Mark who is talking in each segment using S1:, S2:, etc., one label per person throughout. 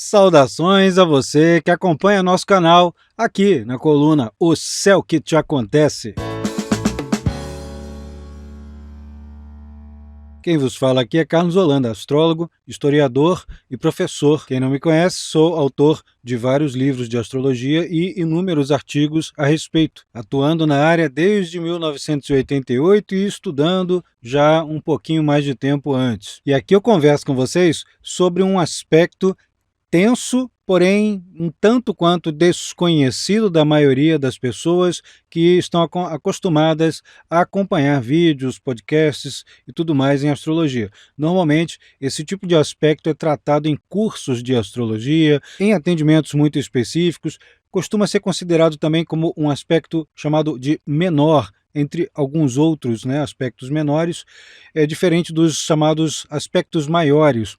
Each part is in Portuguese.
S1: Saudações a você que acompanha nosso canal aqui na coluna O Céu que Te Acontece. Quem vos fala aqui é Carlos Holanda, astrólogo, historiador e professor. Quem não me conhece, sou autor de vários livros de astrologia e inúmeros artigos a respeito, atuando na área desde 1988 e estudando já um pouquinho mais de tempo antes. E aqui eu converso com vocês sobre um aspecto tenso, porém um tanto quanto desconhecido da maioria das pessoas que estão acostumadas a acompanhar vídeos, podcasts e tudo mais em astrologia. Normalmente, esse tipo de aspecto é tratado em cursos de astrologia, em atendimentos muito específicos, costuma ser considerado também como um aspecto chamado de menor, entre alguns outros aspectos menores, é diferente dos chamados aspectos maiores,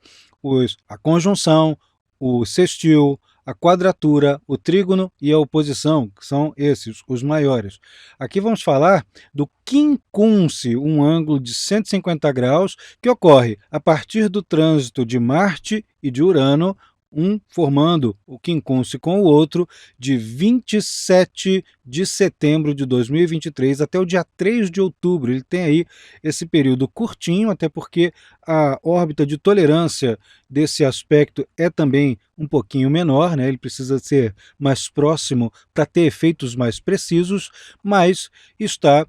S1: a conjunção, o sextil, a quadratura, o trígono e a oposição, que são esses, os maiores. Aqui vamos falar do quincunce, um ângulo de 150 graus, que ocorre a partir do trânsito de Marte e de Urano, um formando o quincunce com o outro, de 27 de setembro de 2023 até o dia 3 de outubro. Ele tem aí esse período curtinho, até porque a órbita de tolerância desse aspecto é também um pouquinho menor, ele precisa ser mais próximo para ter efeitos mais precisos, mas está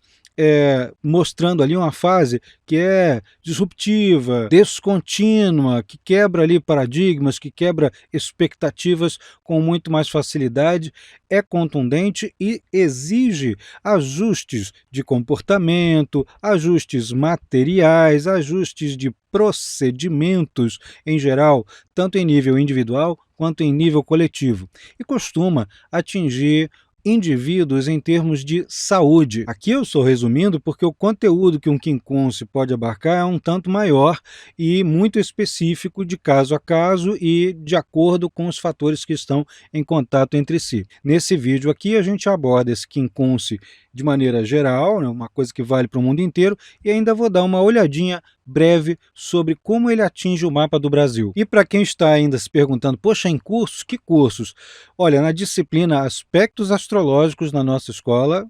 S1: mostrando ali uma fase que é disruptiva, descontínua, que quebra ali paradigmas, que quebra expectativas com muito mais facilidade, é contundente e exige ajustes de comportamento, ajustes materiais, ajustes de procedimentos em geral, tanto em nível individual quanto em nível coletivo, e costuma atingir indivíduos em termos de saúde. Aqui eu estou resumindo porque o conteúdo que um quincunce pode abarcar é um tanto maior e muito específico de caso a caso e de acordo com os fatores que estão em contato entre si. Nesse vídeo aqui a gente aborda esse quincunce de maneira geral, uma coisa que vale para o mundo inteiro, e ainda vou dar uma olhadinha breve sobre como ele atinge o mapa do Brasil. E para quem está ainda se perguntando, poxa, em cursos? Que cursos? Olha, na disciplina Aspectos Astrológicos na nossa escola,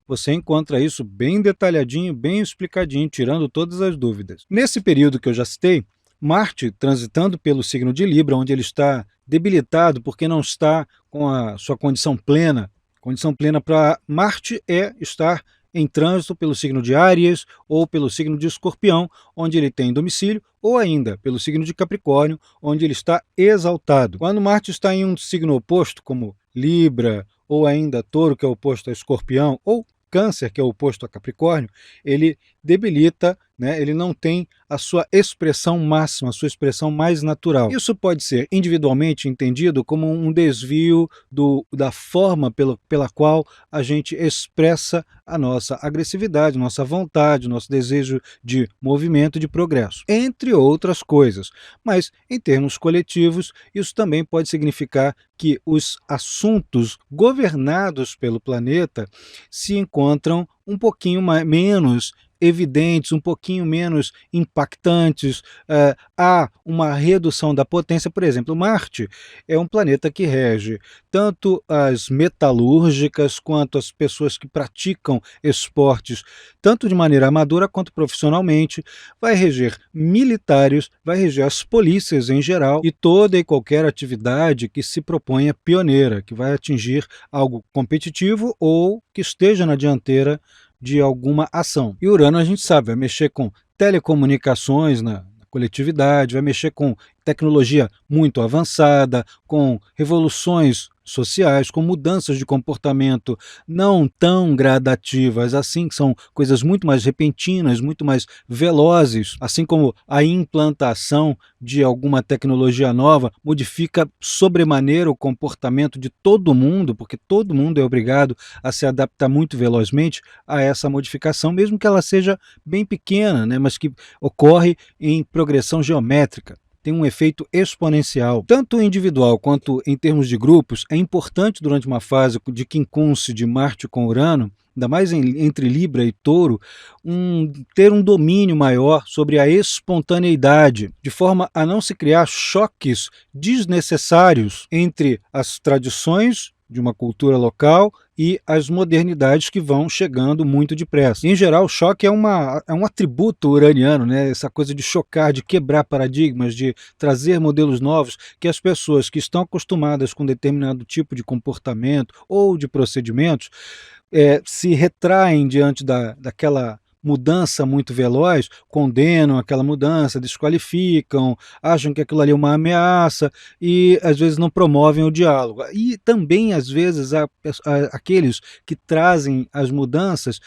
S1: você encontra isso bem detalhadinho, bem explicadinho, tirando todas as dúvidas. Nesse período que eu já citei, Marte transitando pelo signo de Libra, onde ele está debilitado porque não está com a sua condição plena. Condição plena para Marte é estar em trânsito pelo signo de Áries ou pelo signo de Escorpião, onde ele tem domicílio, ou ainda pelo signo de Capricórnio, onde ele está exaltado. Quando Marte está em um signo oposto, como Libra, ou ainda Touro, que é oposto a Escorpião, ou Câncer, que é oposto a Capricórnio, ele debilita, ele não tem a sua expressão máxima, a sua expressão mais natural. Isso pode ser individualmente entendido como um desvio da forma pela qual a gente expressa a nossa agressividade, nossa vontade, nosso desejo de movimento, de progresso, entre outras coisas. Mas, em termos coletivos, isso também pode significar que os assuntos governados pelo planeta se encontram um pouquinho menos evidentes, um pouquinho menos impactantes, há uma redução da potência. Por exemplo, Marte é um planeta que rege tanto as metalúrgicas quanto as pessoas que praticam esportes, tanto de maneira amadora quanto profissionalmente, vai reger militares, vai reger as polícias em geral e toda e qualquer atividade que se proponha pioneira, que vai atingir algo competitivo ou que esteja na dianteira de alguma ação. E Urano, a gente sabe, vai mexer com telecomunicações na coletividade, vai mexer com tecnologia muito avançada, com revoluções sociais, com mudanças de comportamento não tão gradativas assim, que são coisas muito mais repentinas, muito mais velozes, assim como a implantação de alguma tecnologia nova modifica sobremaneira o comportamento de todo mundo, porque todo mundo é obrigado a se adaptar muito velozmente a essa modificação, mesmo que ela seja bem pequena, mas que ocorre em progressão geométrica. tem um efeito exponencial. Tanto individual quanto em termos de grupos, é importante durante uma fase de quincunce de Marte com Urano, ainda mais entre Libra e Touro, ter um domínio maior sobre a espontaneidade, de forma a não se criar choques desnecessários entre as tradições de uma cultura local e as modernidades que vão chegando muito depressa. Em geral, o choque é um atributo uraniano, né? Essa coisa de chocar, de quebrar paradigmas, de trazer modelos novos, que as pessoas que estão acostumadas com determinado tipo de comportamento ou de procedimentos se retraem diante daquela mudança muito veloz, condenam aquela mudança, desqualificam, acham que aquilo ali é uma ameaça e às vezes não promovem o diálogo. E também às vezes aqueles que trazem as mudanças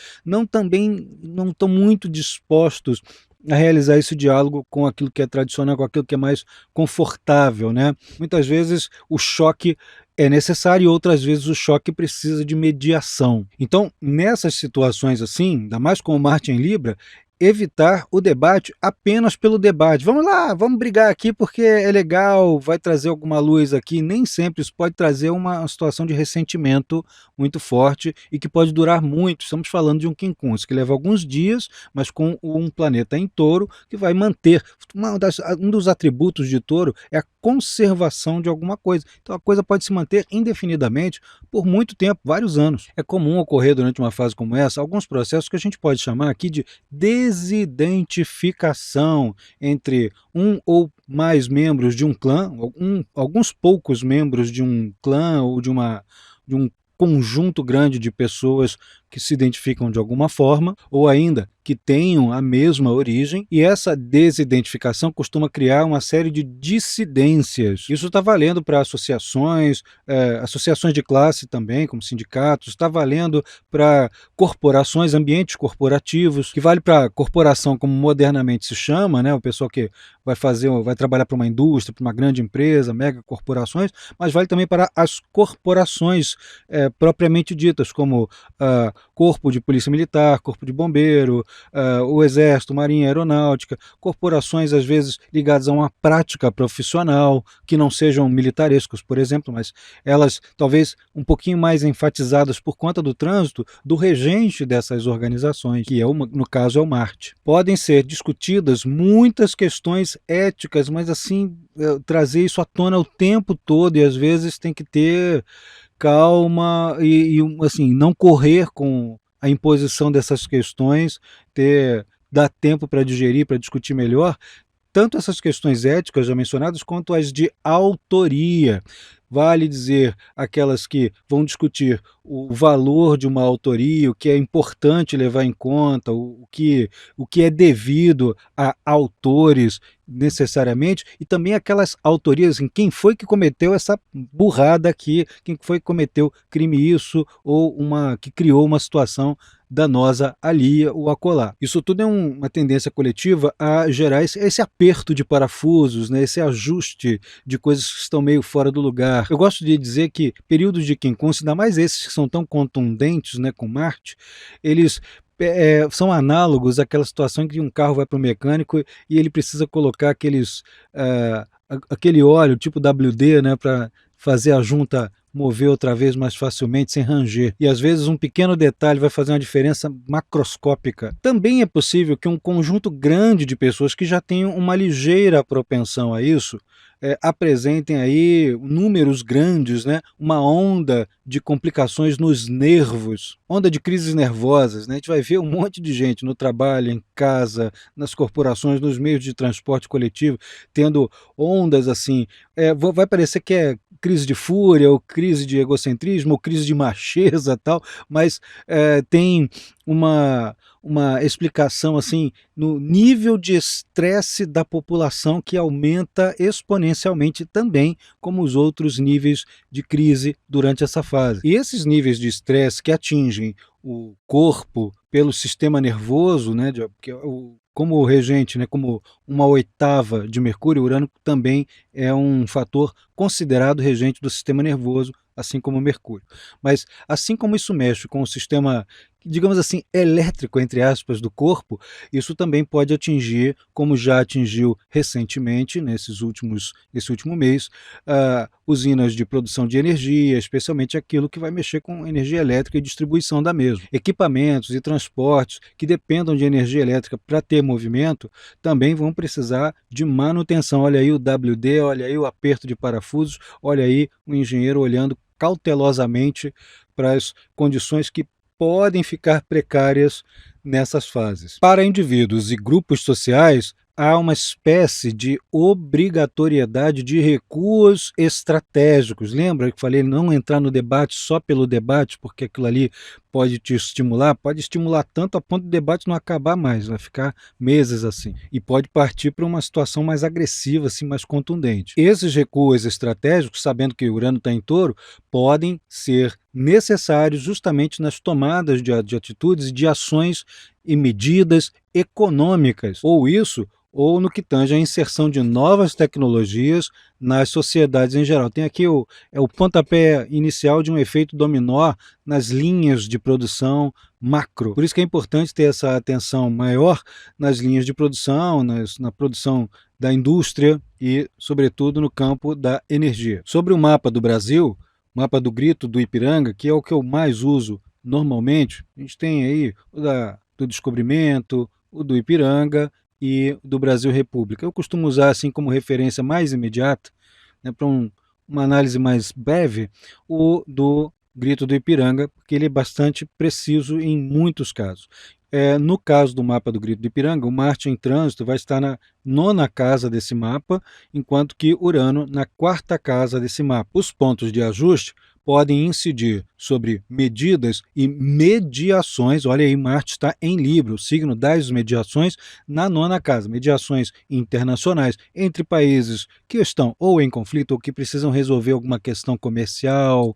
S1: também não estão muito dispostos a realizar esse diálogo com aquilo que é tradicional, com aquilo que é mais confortável, né? Muitas vezes o choque é necessário e outras vezes o choque precisa de mediação. Então, nessas situações assim, ainda mais com o Marte em Libra, evitar o debate apenas pelo debate. Vamos lá, vamos brigar aqui porque é legal, vai trazer alguma luz aqui. Nem sempre isso pode trazer uma situação de ressentimento muito forte e que pode durar muito. Estamos falando de um quincunce que leva alguns dias, mas com um planeta em Touro que vai manter. Um dos atributos de Touro é a conservação de alguma coisa. Então a coisa pode se manter indefinidamente por muito tempo, vários anos. É comum ocorrer durante uma fase como essa alguns processos que a gente pode chamar aqui de desidentificação entre um ou mais membros de um clã, alguns poucos membros de um clã ou de um conjunto grande de pessoas que se identificam de alguma forma, ou ainda que tenham a mesma origem, e essa desidentificação costuma criar uma série de dissidências. Isso está valendo para associações, associações de classe também, como sindicatos, está valendo para corporações, ambientes corporativos, que vale para corporação como modernamente se chama, né, o pessoal que vai trabalhar para uma indústria, para uma grande empresa, mega corporações, mas vale também para as corporações propriamente ditas, como Corpo de Polícia Militar, Corpo de Bombeiro, o Exército, Marinha, Aeronáutica, corporações às vezes ligadas a uma prática profissional, que não sejam militarescos, por exemplo, mas elas talvez um pouquinho mais enfatizadas por conta do trânsito do regente dessas organizações, que no caso é o Marte. Podem ser discutidas muitas questões éticas, mas assim, trazer isso à tona o tempo todo e às vezes tem que ter calma e assim, não correr com a imposição dessas questões, dar tempo para digerir, para discutir melhor, tanto essas questões éticas já mencionadas, quanto as de autoria. Vale dizer aquelas que vão discutir o valor de uma autoria, o que é importante levar em conta, o que é devido a autores necessariamente, e também aquelas autorias em quem foi que cometeu essa burrada aqui, quem foi que cometeu crime isso, ou que criou uma situação danosa ali ou acolá. Isso tudo é uma tendência coletiva a gerar esse aperto de parafusos, né, esse ajuste de coisas que estão meio fora do lugar. Eu gosto de dizer que períodos de quincunce, ainda mais esses que são tão contundentes, né, com Marte, eles são análogos àquela situação em que um carro vai para o mecânico e ele precisa colocar aquele óleo tipo WD, né, para fazer a junta mover outra vez mais facilmente sem ranger. E às vezes um pequeno detalhe vai fazer uma diferença macroscópica. Também é possível que um conjunto grande de pessoas que já tenham uma ligeira propensão a isso apresentem aí números grandes, né? Uma onda de complicações nos nervos, onda de crises nervosas, né? A gente vai ver um monte de gente no trabalho, em casa, nas corporações, nos meios de transporte coletivo, tendo ondas assim. Vai parecer que é crise de fúria, ou crise de egocentrismo, ou crise de macheza tal, mas tem uma explicação assim no nível de estresse da população, que aumenta exponencialmente também, como os outros níveis de crise durante essa fase. E esses níveis de estresse que atingem o corpo pelo sistema nervoso, né, como regente, né, como uma oitava de Mercúrio. Urano também é um fator considerado regente do sistema nervoso, assim como Mercúrio. Mas assim como isso mexe com o sistema, digamos assim, elétrico, entre aspas, do corpo, isso também pode atingir, como já atingiu recentemente, nesse último mês, usinas de produção de energia, especialmente aquilo que vai mexer com energia elétrica e distribuição da mesma. Equipamentos e transportes que dependam de energia elétrica para ter movimento também vão precisar de manutenção. Olha aí o WD, olha aí o aperto de parafusos, olha aí o engenheiro olhando cautelosamente para as condições que podem ficar precárias nessas fases. Para indivíduos e grupos sociais, há uma espécie de obrigatoriedade de recuos estratégicos. Lembra que falei não entrar no debate só pelo debate, porque aquilo ali pode te estimular? Pode estimular tanto a ponto do debate não acabar mais, vai ficar meses assim. E pode partir para uma situação mais agressiva, assim, mais contundente. Esses recuos estratégicos, sabendo que Urano está em Touro, podem ser necessários justamente nas tomadas de atitudes e de ações e medidas econômicas, ou no que tange a inserção de novas tecnologias nas sociedades em geral. Tem aqui o pontapé inicial de um efeito dominó nas linhas de produção macro. Por isso que é importante ter essa atenção maior nas linhas de produção, na produção da indústria e, sobretudo, no campo da energia. Sobre o mapa do Brasil, mapa do Grito do Ipiranga, que é o que eu mais uso normalmente, a gente tem aí do Descobrimento, o do Ipiranga e do Brasil República. Eu costumo usar assim como referência mais imediata, né, para uma análise mais breve, o do Grito do Ipiranga, porque ele é bastante preciso em muitos casos. No caso do mapa do Grito do Ipiranga, o Marte em trânsito vai estar na 9ª casa desse mapa, enquanto que Urano na 4ª casa desse mapa. Os pontos de ajuste podem incidir sobre medidas e mediações. Olha aí, Marte está em Libra, o signo das mediações, na 9ª casa. Mediações internacionais entre países que estão ou em conflito ou que precisam resolver alguma questão comercial,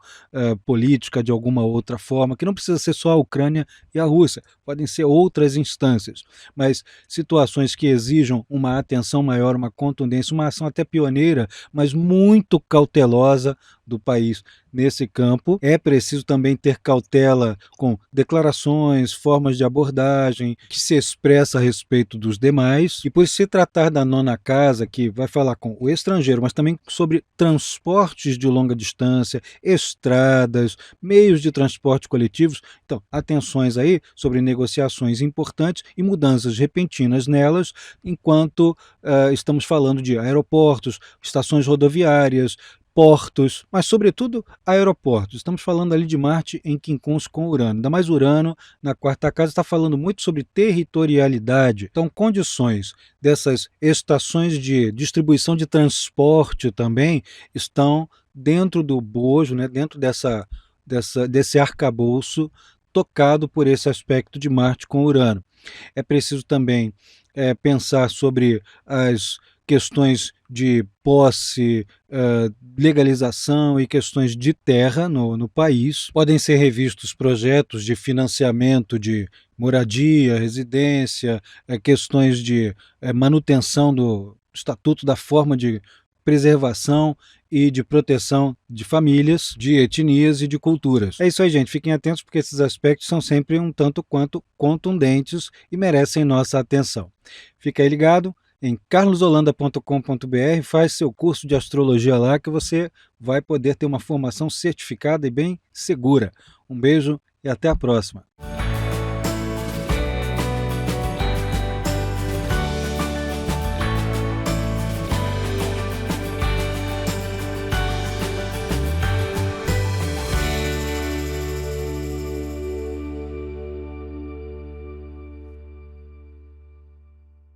S1: política de alguma outra forma, que não precisa ser só a Ucrânia e a Rússia, podem ser outras instâncias, mas situações que exijam uma atenção maior, uma contundência, uma ação até pioneira, mas muito cautelosa do país nesse campo. É preciso também ter cautela com declarações, formas de abordagem que se expressa a respeito dos demais. E por se tratar da 9ª casa, que vai falar com o estrangeiro, mas também sobre transportes de longa distância, estradas, meios de transporte coletivos, então atenções aí sobre negociações importantes e mudanças repentinas nelas, enquanto estamos falando de aeroportos, estações rodoviárias, portos, mas sobretudo aeroportos. Estamos falando ali de Marte em quincunço com Urano. Ainda mais Urano na 4ª casa está falando muito sobre territorialidade. Então, condições dessas estações de distribuição de transporte também estão dentro do bojo, né, dentro desse arcabouço tocado por esse aspecto de Marte com Urano. É preciso também pensar sobre as questões de posse, legalização e questões de terra no país. Podem ser revistos projetos de financiamento de moradia, residência, questões de manutenção do estatuto da forma de preservação e de proteção de famílias, de etnias e de culturas. É isso aí, gente. Fiquem atentos porque esses aspectos são sempre um tanto quanto contundentes e merecem nossa atenção. Fica aí ligado em carlosholanda.com.br, faz seu curso de astrologia lá que você vai poder ter uma formação certificada e bem segura. Um beijo e até a próxima.